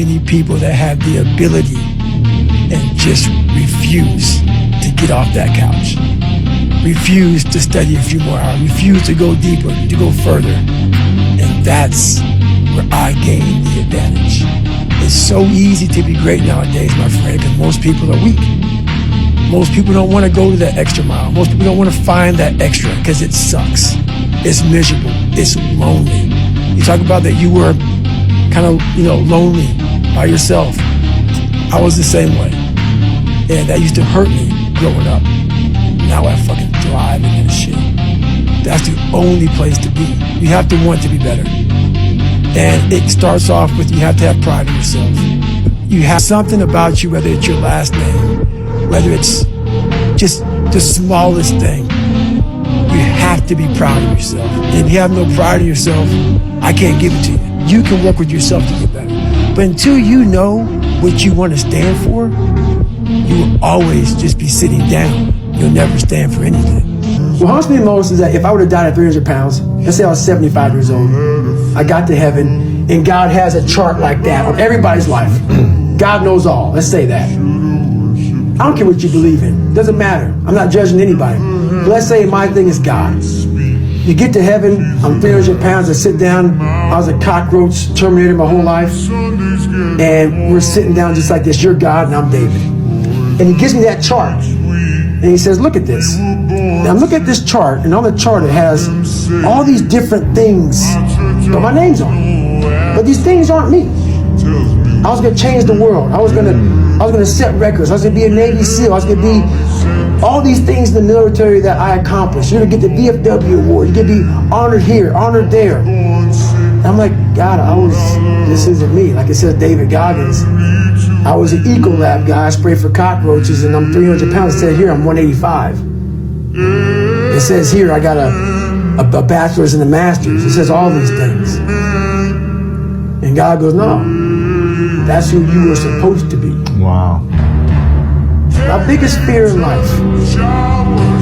Many people that have the ability and just refuse to get off that couch, refuse to study a few more hours, refuse to go deeper, to go further. And that's where I gain the advantage. It's so easy to be great nowadays, my friend, because most people are weak. Most people don't want to go to that extra mile. Most people don't want to find that extra because it sucks. It's miserable. It's lonely. You talk about that you were kind of, lonely by yourself. I was the same way. And that used to hurt me growing up. Now I fucking thrive in that shit. That's the only place to be. You have to want to be better. And it starts off with you have to have pride in yourself. You have something about you, whether it's your last name, whether it's just the smallest thing, you have to be proud of yourself. And if you have no pride in yourself, I can't give it to you. You can work with yourself to get better. But until you know what you want to stand for, you will always just be sitting down. You'll never stand for anything. What haunts me most is that if I would have died at 300 pounds, let's say I was 75 years old, I got to heaven, and God has a chart like that on everybody's life. God knows all, let's say that. I don't care what you believe in, doesn't matter. I'm not judging anybody. But let's say my thing is God. You get to heaven, I'm 300 pounds, I sit down, I was a cockroach, terminated my whole life, and we're sitting down just like this, you're God and I'm David. And he gives me that chart, and he says, look at this. Now look at this chart, and on the chart it has all these different things, but my name's on it. But these things aren't me. I was gonna change the world. I was gonna set records. I was gonna be a Navy SEAL. I was gonna be all these things in the military that I accomplished. You're gonna get the VFW award. You're gonna be honored here, honored there. And I'm like, God, this isn't me. Like it says David Goggins. I was an Ecolab guy. I sprayed for cockroaches, and I'm 300 pounds. It said here I'm 185. It says here I got a bachelor's and a master's. It says all these things. And God goes, no, that's who you were supposed to be. Wow. My biggest fear in life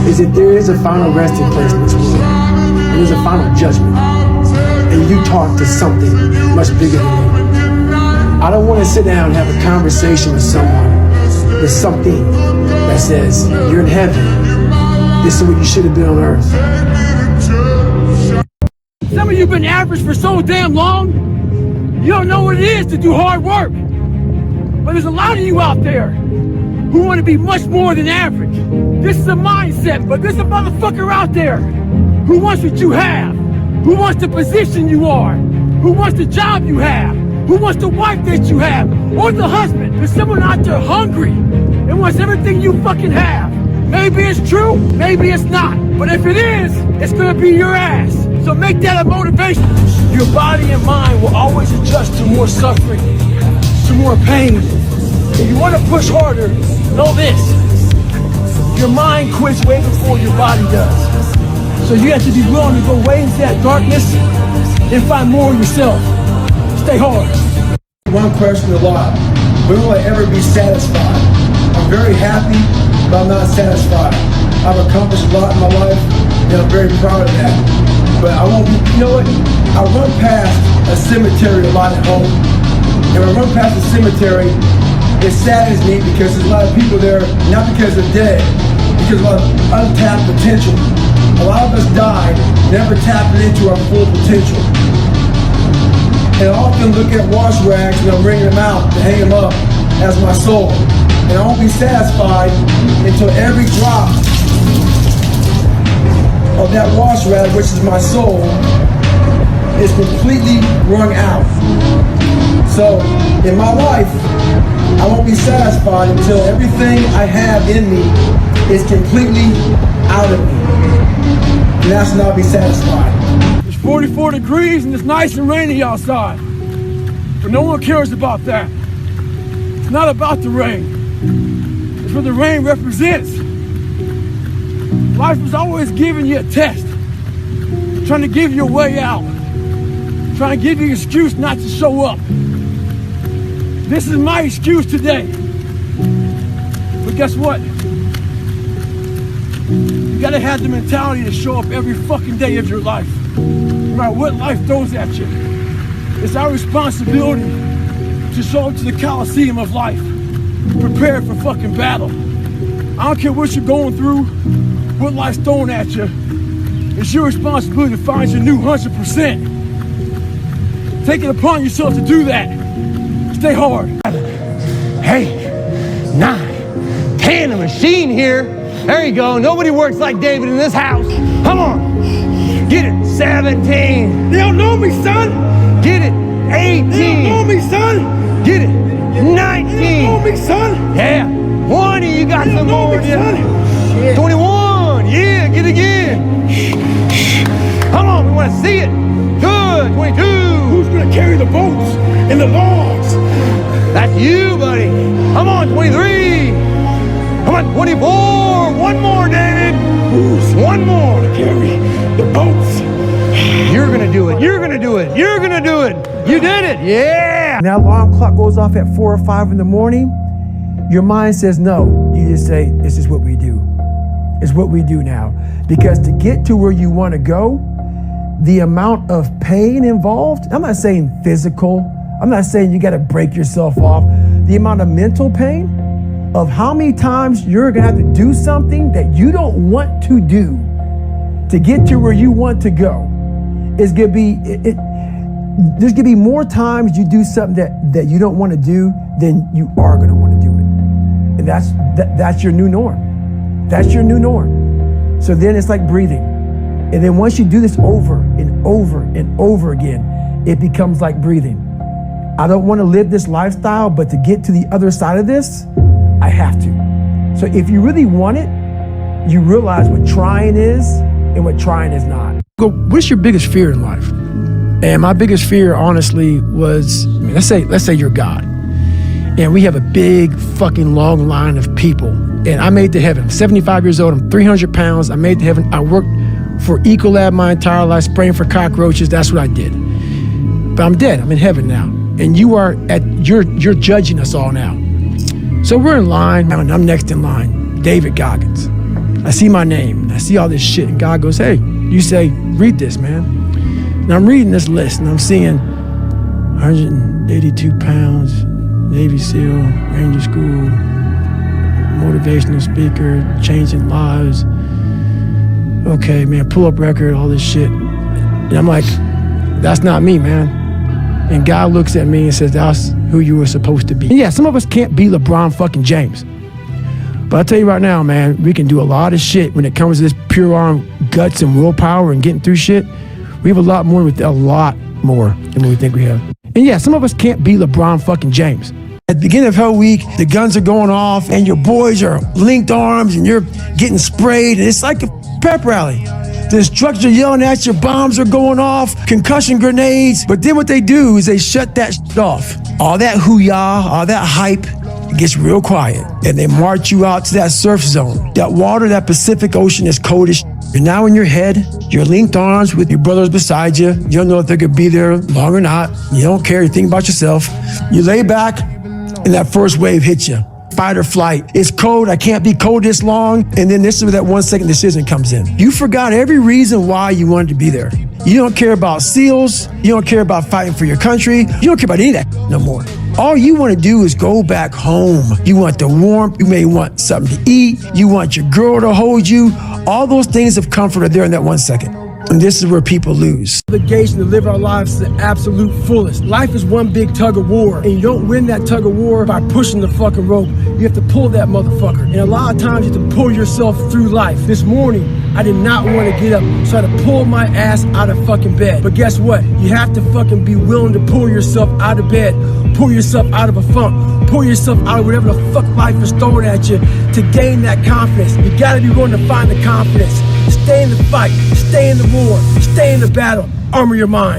is that there is a final resting place in this world. There is a final judgment. And you talk to something much bigger than you. I don't want to sit down and have a conversation with someone, with something that says, you're in heaven. This is what you should have been on earth. Some of you have been average for so damn long, you don't know what it is to do hard work. But there's a lot of you out there who want to be much more than average. This is a mindset, but there's a motherfucker out there who wants what you have, who wants the position you are, who wants the job you have, who wants the wife that you have, or the husband. There's someone out there hungry and wants everything you fucking have. Maybe it's true, maybe it's not. But if it is, it's gonna be your ass. So make that a motivation. Your body and mind will always adjust to more suffering, to more pain. If you wanna push harder, know this. Your mind quits way before your body does. So you have to be willing to go way into that darkness and find more of yourself. Stay hard. One question a lot, when will I ever be satisfied? I'm very happy, but I'm not satisfied. I've accomplished a lot in my life, and I'm very proud of that. But I won't be, you know what? I run past a cemetery a lot at home, and when I run past the cemetery, it saddens me because there's a lot of people there, not because they're dead, because of a lot of untapped potential. A lot of us died, never tapping into our full potential. And I often look at wash rags and I'm bringing them out to hang them up as my soul. And I won't be satisfied until every drop of that wash rag, which is my soul, is completely wrung out. So in my life, I won't be satisfied until everything I have in me is completely out of me. And that's when I'll be satisfied. It's 44 degrees and it's nice and rainy outside. But no one cares about that. It's not about the rain. It's what the rain represents. Life is always giving you a test. Trying to give you a way out. Trying to give you an excuse not to show up. This is my excuse today. But guess what? You gotta have the mentality to show up every fucking day of your life. No matter what life throws at you. It's our responsibility to to show up to the Coliseum of life, prepared for fucking battle. I don't care what you're going through, what life's throwing at you. It's your responsibility to find your new 100%. Take it upon yourself to do that. Stay hard. 8, 9, 10, a machine here. There you go. Nobody works like David in this house. Come on. Get it. 17. They don't know me, son. Get it. 18. They don't know me, son. Get it. 19. They don't know me, son. Yeah. 20. You got They some don't know more. me, son. 21. Yeah. Get it again. Come on. We want to see it. Good. 22. Who's gonna carry the boats and the logs? That's you, buddy. Come on. 23. Come on. 24. One more, David. Who's One more. gonna carry the boats? You're gonna do it. You're gonna do it. You're gonna do it. You did it. Yeah. Now, alarm clock goes off at 4 or 5 in the morning. Your mind says no. You just say, this is what we do. It's what we do now. Because to get to where you want to go, the amount of pain involved, I'm not saying physical, I'm not saying you got to break yourself off. The amount of mental pain of how many times you're going to have to do something that you don't want to do to get to where you want to go is going to be, there's going to be more times you do something that you don't want to do than you are going to want to do it. And that's your new norm. That's your new norm. So then it's like breathing. And then once you do this over and over and over again, it becomes like breathing. I don't want to live this lifestyle, but to get to the other side of this, I have to. So if you really want it, you realize what trying is and what trying is not. What's your biggest fear in life? And my biggest fear, honestly, was, let's say you're God. And we have a big fucking long line of people. And I made it to heaven. I'm 75 years old. I'm 300 pounds. I made it to heaven. I worked for Ecolab my entire life, spraying for cockroaches. That's what I did. But I'm dead. I'm in heaven now. And you're judging us all now. So we're in line, and I'm next in line, David Goggins. I see my name, and I see all this shit, and God goes, hey, you say, read this, man. And I'm reading this list, and I'm seeing 182 pounds, Navy SEAL, Ranger School, motivational speaker, changing lives. Okay, man, pull-up record, all this shit. And I'm like, that's not me, man. And God looks at me and says, that's who you were supposed to be. And yeah, some of us can't be LeBron fucking James. But I'll tell you right now, man, we can do a lot of shit when it comes to this pure arm guts and willpower and getting through shit. We have a lot more than what we think we have. And yeah, some of us can't be LeBron fucking James. At the beginning of Hell Week, the guns are going off and your boys are linked arms and you're getting sprayed. And it's like a pep rally. The instructors are yelling at you, bombs are going off, concussion grenades. But then what they do is they shut that shit off. All that hoo-yah, all that hype, it gets real quiet. And they march you out to that surf zone. That water, that Pacific Ocean is cold as shit. You're now in your head, you're linked arms with your brothers beside you. You don't know if they're gonna be there long or not. You don't care, you think about yourself. You lay back and that first wave hits you. Fight or flight. It's cold, I can't be cold this long. And then this is where that 1 second decision comes in. You forgot every reason why you wanted to be there. You don't care about SEALs. You don't care about fighting for your country. You don't care about any of that no more. All you want to do is go back home. You want the warmth. You may want something to eat. You want your girl to hold you. All those things of comfort are there in that 1 second. And this is where people lose. Obligation to live our lives to the absolute fullest. Life is one big tug of war, and you don't win that tug of war by pushing the fucking rope. You have to pull that motherfucker. And a lot of times you have to pull yourself through life. This morning, I did not want to get up, so I had to pull my ass out of fucking bed. But guess what? You have to fucking be willing to pull yourself out of bed, pull yourself out of a funk, pull yourself out of whatever the fuck life is throwing at you to gain that confidence. You gotta be willing to find the confidence. Stay in the fight, stay in the war, stay in the battle, armor your mind.